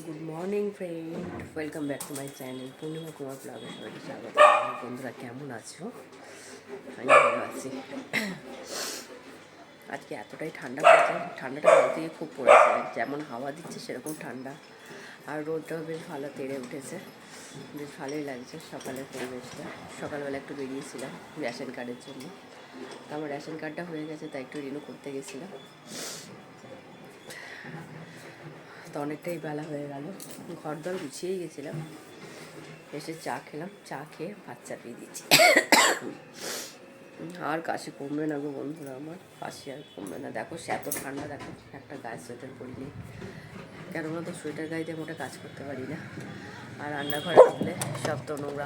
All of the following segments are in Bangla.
Good morning friend, welcome back to my channel Purnima Kumar ব্লগে সবাইকে স্বাগত। বন্ধুরা কেমন আছো? আমি ভালো আছি। আজকে এতটাই ঠান্ডা পড়েছে, ঠান্ডাটা কাল থেকে খুব পড়েছে, যেমন হাওয়া দিচ্ছে সেরকম ঠান্ডা, আর রোদটাও বেশ ভালো তেড়ে উঠেছে, বেশ ভালোই লাগছে সকালের পরিবেশটা। সকালবেলা একটু বেরিয়েছিলাম রেশন কার্ডের জন্য, তো আমার রেশন কার্ডটা হয়ে গেছে তাই একটু রিনিউ করতে গেছিলাম। তো অনেকটাই বেলা হয়ে গেল, ঘর দর গুছিয়েই গেছিলাম, এসে চা খেলাম, চা খেয়ে ভাত চাপিয়ে দিয়েছি। আর কাশি কমবে না গো বন্ধুরা, আমার কাশি আর কমবে না। দেখো সে এত ঠান্ডা, দেখো একটা গায়ে সোয়েটার পরিনি, কেননা তো সোয়েটার গায়ে দিয়ে মোটা কাজ করতে পারি না, আর রান্নাঘরে ঢুকলে সব তো নোংরা,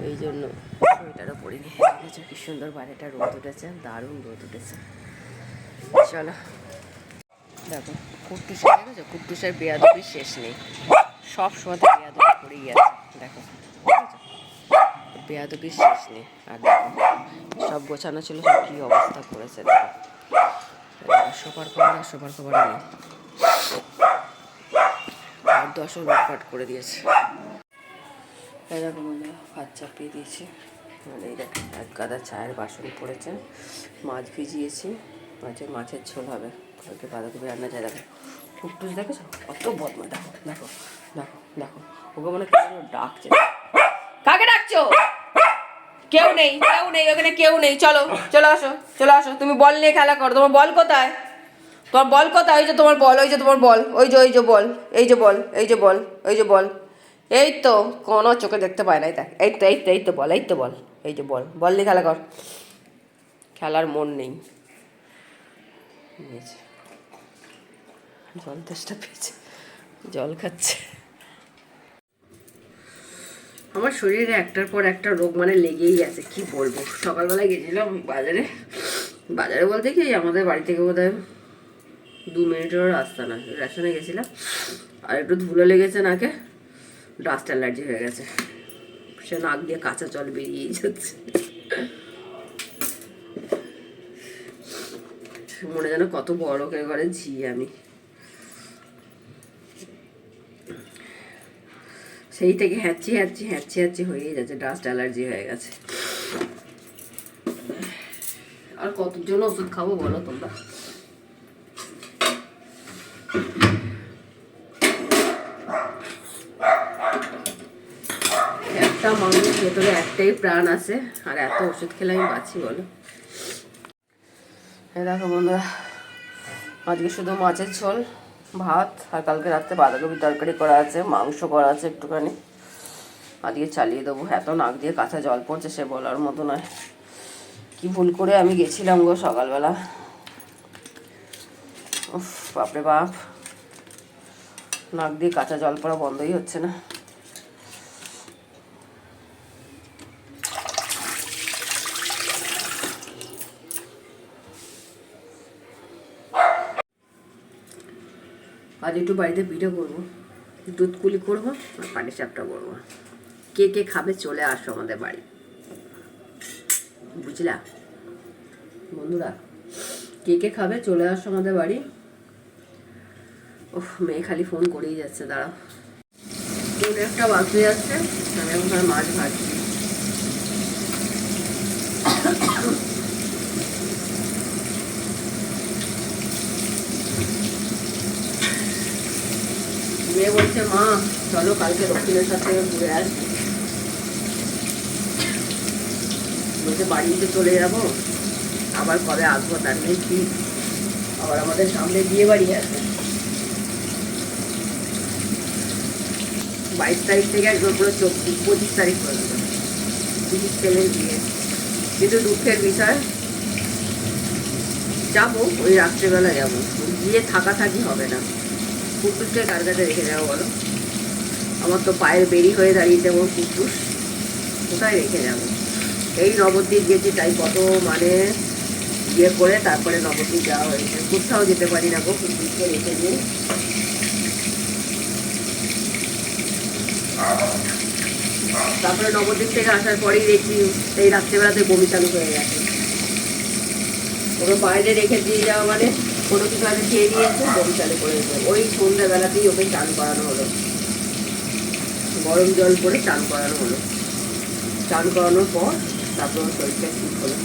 এই জন্য সোয়েটারও পরিনি। দেখেছো কি সুন্দর বাইরেটা রোদ উঠেছে, দারুণ রোদ উঠেছে। চলো দেখো কুট্টুসের, দেখেছো কুট্টুসের বেয়াদবির শেষ নেই, সব সময়তে বেয়াদবি করেই আছে। দেখো বেয়াদবির শেষ নেই। আর দেখো সব গোছানো ছিল, সব কী অবস্থা করেছে দেখো, সোপার কভার আর সোপার কভার নেই, আর 10 লুটপাট করে দিয়েছে। এরকম ভাত চাপিয়ে দিয়েছি, মানে এই দেখো এক গাদা চায়ের বাসন পড়েছে, মাছ ভিজিয়েছি, মাছের ঝোল হবে, কালকে বাঁধাকপি রান্না যায়। দেখো কুট্টুস দেখেছো কত বদমা, দেখো দেখো দেখো দেখো, ওকে মনে কেউ ডাকছে। কাকে ডাকছো? কেউ নেই, কেউ নেই ওখানে, কেউ নেই। চলো চলে আসো, চলে আসো, তুমি বল নিয়ে খেলা করো। তোমার বল কোথায়? তোমার বল কোথায়? ওই যে তোমার বল, ওই যে তোমার বল, ওই যে বল, এই যে বল, এই যে বল, ওই যে বল, এই তো কোনো চোখে দেখতে পায় না, এই দেখ, এই তো এই তো এই তো বল, এই তো বল, এই যে বল, বল নিয়ে খেলা কর। খেলার মন নেই, জল তেষ্টা পেয়েছে, জল খাচ্ছে। আমার শরীরে একটার পর একটা রোগ মানে লেগেই আছে, কি বলবো। সকালবেলায় গেছিলাম বাজারে, বাজারে বলতে কি আমাদের বাড়ি থেকে বোধ হয় 2 মিনিটেরও রাস্তা না, রেশনে গেছিলাম, আর একটু ধুলো লেগেছে নাকে, ডাস্ট অ্যালার্জি হয়ে গেছে, সে নাক দিয়ে কাঁচা জল বেরিয়েই যাচ্ছে, মনে যেন কত বড় কে ঘরে ঝি আমি। সেই থেকে হ্যাঁচি হ্যাঁচি হ্যাঁচি হ্যাঁচি হয়েই যাচ্ছে, ডাস্ট অ্যালার্জি হয়ে গেছে। আর কতর জন্য ওষুধ খাবো বলো তোমরা? একটা মানুষের ভেতরে একটাই প্রাণ আছে, আর এত ওষুধ খেলে আমি বাঁচি বলো? দেখো বন্ধুরা, আজকে শুধু মাছের ঝোল, ভাত, আর কালকে রাত্রে বাঁধাকপি তরকারি করা আছে, মাংস করা আছে একটুখানি, আজকে চালিয়ে দেবো। এত নাক দিয়ে কাঁচা জল পড়ছে সে বলার মতো নয়। কি ভুল করে আমি গেছিলাম গো সকালবেলা, উফ বাপরে বাপ, নাক দিয়ে কাঁচা জল পড়া বন্ধই হচ্ছে না। আজ একটু বাড়িতে পিঠে করবো, দুধ কুলি করবো, আর পাটিসাপটা করবো। কে কে খাবে চলে আসো আমাদের বাড়ি, বুঝলা বন্ধুরা? কে কে খাবে চলে আসো আমাদের বাড়ি। ওহ মেয়ে খালি ফোন করেই যাচ্ছে, দাঁড়াও। একটা বাকি যাচ্ছে, আমি এখন মাছ ভাজছি। মেয়ে বলছে মা চলো কালকে দক্ষিণের সাথে ঘুরে আসবো, বলছে বাড়িতে চলে যাবো, আবার কবে আসবো তার নেই ঠিক, আবার আমাদের সামনে বিয়ে বাড়ি আছে 22 তারিখ থেকে একদম পুরো 25 তারিখ পর্যন্ত, 30 ছেলের বিয়ে। কিন্তু দুঃখের বিষয়, যাবো ওই রাত্রেবেলা যাবো, গিয়ে থাকাথাকি হবে না। কুকুরকে কার কাছে রেখে যাবো বলো? আমার তো পায়ের বেরি হয়ে দাঁড়িয়েছে আমার কুকুর, কোথায় রেখে যাবো? এই নবদ্বীপ গেছি তাই কত মানে ইয়ে করে তারপরে নবদ্বীপ যাওয়া হয়েছে, কোথাও যেতে পারি না গো কুকুরকে রেখে দিয়ে। তারপরে নবদ্বীপ থেকে আসার পরেই দেখি এই রাত্রেবেলাতে বমি চালু হয়ে গেছে। ওকে বাইরে রেখে দিয়ে যাওয়া মানে কোনো কিছু আগে খেয়ে নিয়েছে, বমি চালু করে দিয়েছে। ওই সন্ধ্যাবেলাতেই ওকে চান করানো হলো, গরম জল করে চান করানো হলো। চান করানোর পর তারপর ওর শরীরটা ঠিক হলো,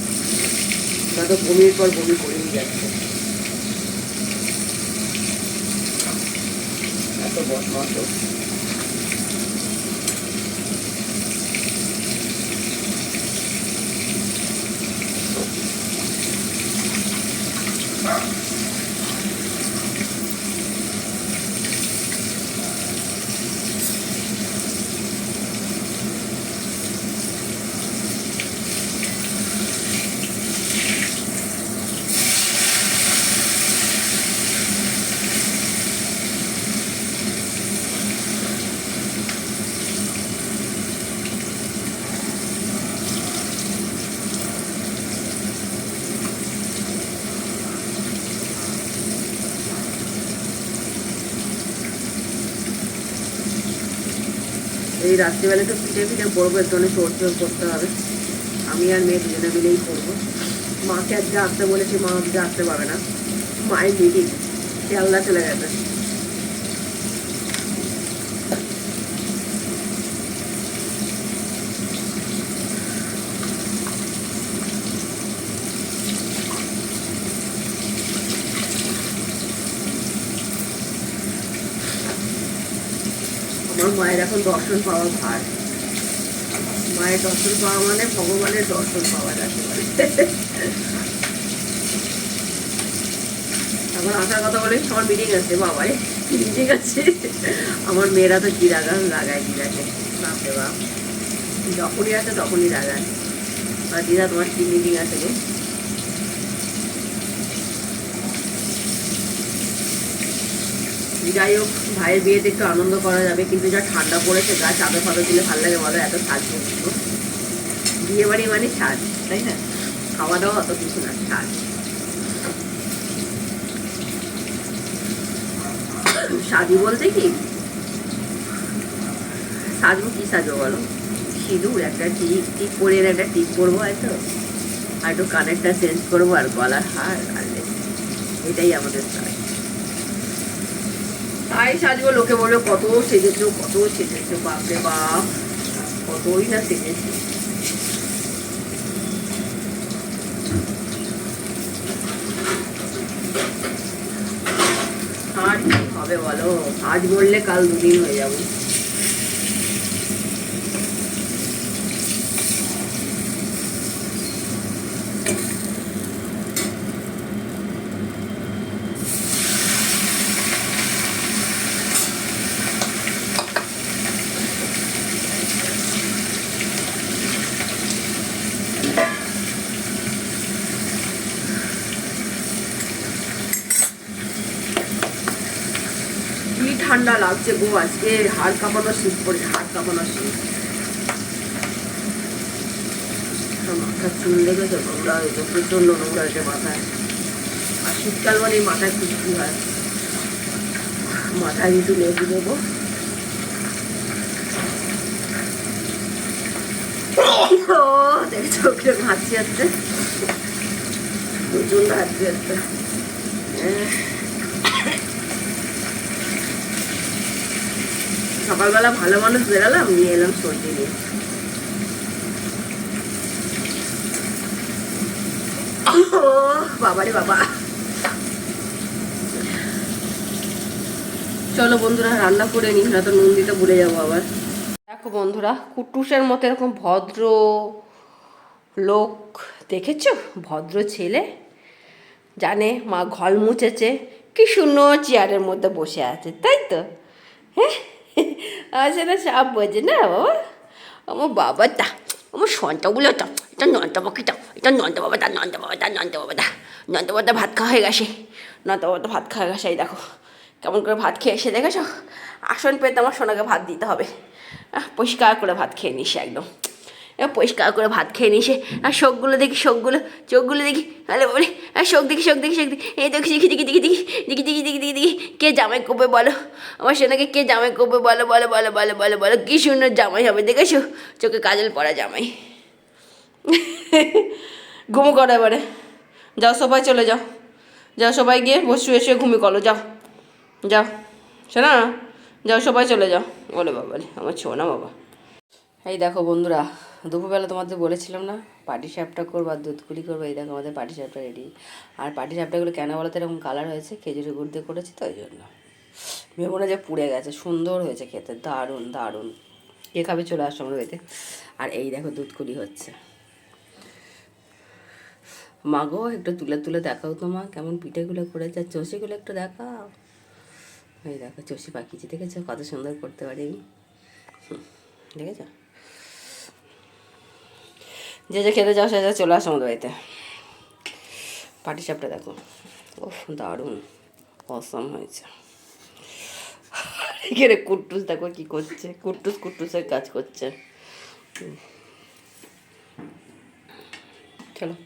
না তো বমির পর বমি করেই যাচ্ছে। এত বদমাশ। এই রাত্রিবেলা একটু পিঠে পিঠে করবো, একটু অনেক সরষে করতে হবে। আমি আর মেয়ে দুজনে মিলেই করবো। মাকে আজকে আসতে বলেছি, মা আজকে আসতে পারবে না, মায়ের মিটিং, শিয়ালদা চলে গেছে। আমার মায়ের এখন দর্শন পাওয়া ভার। মায়ের দর্শন পাওয়া মানে ভগবানের দর্শন পাওয়া যাচ্ছে। এখন আসার কথা বলে আমার মিটিং আছে, বাবাই মিটিং আছে। আমার মেয়েরা তো কি লাগায় দিদাকে, বাপরে বাপ, যখনই আছে তখনই লাগায়। আর দিদা তোমার কি মিটিং আছে গো? যাই হোক, ভাইয়ের বিয়েতে একটু আনন্দ করা যাবে, কিন্তু যা ঠান্ডা পড়েছে গা চাদর ফাদর দিলে ভালো লাগে বলো? এত সাজ করছো, বিয়ে বাড়ি মানে সাজ, তাই না? খাওয়া দাওয়া অত কিছু না, সাজ। সাজি বলতে কি সাজবো, কি সাজবো বলো? সিঁদুর, একটা টিপ পরে একটা টিপ পরবো হয়তো, আর একটু কানেরটা চেঞ্জ করবো, আর গলার হার, আর এটাই আমাদের সাজ। তাই সাজবো, লোকে বলবে কত সেজেছো, কত সেজেছো, বাপরে বাপ, কতই না সেজেছি। আর কি হবে বলো, আজ বললে কাল দুদিন হয়ে যাবো। ঠান্ডা লাগছে গো, আজকে হাড় কাঁপানো শীত পড়েছে, হাড় কাঁপানো শীত। মাথার চুল দেখেছো নোংরা হয়েছে, প্রচন্ড নোংরা হয়েছে মাথায়। আর শীতকাল মানে মাথায় খুশকি হয়। মাথায় একটু লেবু দেবো। দেখেছো কিরকম হাঁচি আসছে, প্রচন্ড হাঁচি আসছে। সকালবেলা ভালো মানুষ বেরালাম, নিয়ে এলাম সর্দি নিয়ে। বাবারে বাবা। চলো বন্ধুরা রান্না করে নি, না তো নুন দিতে ভুলে যাবো আবার। দেখো বন্ধুরা, কুটুসের মতো এরকম ভদ্র লোক দেখেছো? ভদ্র ছেলে, জানে মা ঘর মুছেছে, কি সুন্দর চেয়ারের মধ্যে বসে আছে, তাই তো? হ্যাঁ, সেটা সব বোঝে না বাবা। আমার বাবাটা, আমার সন্তানগুলোটা, এটা নন্দ পাখিটা, এটা নন্দ বাবাটা, নন্দ বাবাটা, নন্দ বাবাটা, নন্দ বাবাটা ভাত খাওয়া হয়ে গেছে, নন্দ বাবাটা ভাত খাওয়া গেছে। এই দেখো কেমন করে ভাত খেয়ে এসে, দেখেছো? আসন পেতে আমার সোনাকে ভাত দিতে হবে। পরিষ্কার করে ভাত খেয়ে নিস একদম, পরিষ্কার করে ভাত খেয়ে নিসে। আর শোকগুলো দেখি, শোকগুলো, চোখগুলো দেখি, আরে বলে, আর শোক দেখি, শোক দেখি, শোক দেখি, এই দেখি, দেখি দেখি দেখি দেখি দেখি দেখি দেখি দেখি দেখি কে জামাই করবে বলো? আমার সোনাকে কে জামাই করবে বলো? বলো বলো বলো বলো বলো, কী সুন্দর জামাই হবে, দেখেছো? চোখে কাজল পরা জামাই। ঘুমো করো এবারে, যাও সোফায় চলে যাও, যাও সবাই গিয়ে বসে শুয়ে শুয়ে ঘুমিয়ে করো, যাও যাও শোনা, যাও সবাই চলে যাও। বলে বাবা রে, আমার ছো না বাবা। এই দেখো বন্ধুরা, দুপুরবেলা তোমাদের বলেছিলাম না পাটি সাপটা করবো আর দুধ কুলি করবো। এই দেখো আমাদের পাটি সাপটা রেডি। আর পাটি সাপটাগুলো কেন বলো তো এরকম কালার হয়েছে, খেজুরের গুড় দিয়ে করেছি তো ওই জন্য। ভেবো না যে পুড়ে গেছে, সুন্দর হয়েছে খেতে, দারুণ দারুণ। কে খাবে চলে আসো আমার বাড়িতে। আর এই দেখো দুধ কুলি হচ্ছে। মা গো একটু তুলে তুলে দেখাও তো মা, কেমন পিঠেগুলো করেছে, আর চষিগুলো একটু দেখাও। এই দেখো চষি পাকিয়েছি, দেখেছো কত সুন্দর করতে পারি আমি, দেখেছো। যে যে খেতে যাও সে যা চলে আসো আমাদের বাড়িতে। পাটি সাপটা দেখো, ওহ দারুণ অসম হয়েছে। এখানে কুট্টুস দেখো কি করছে, কুট্টুস কুট্টুসের কাজ করছে। চলো।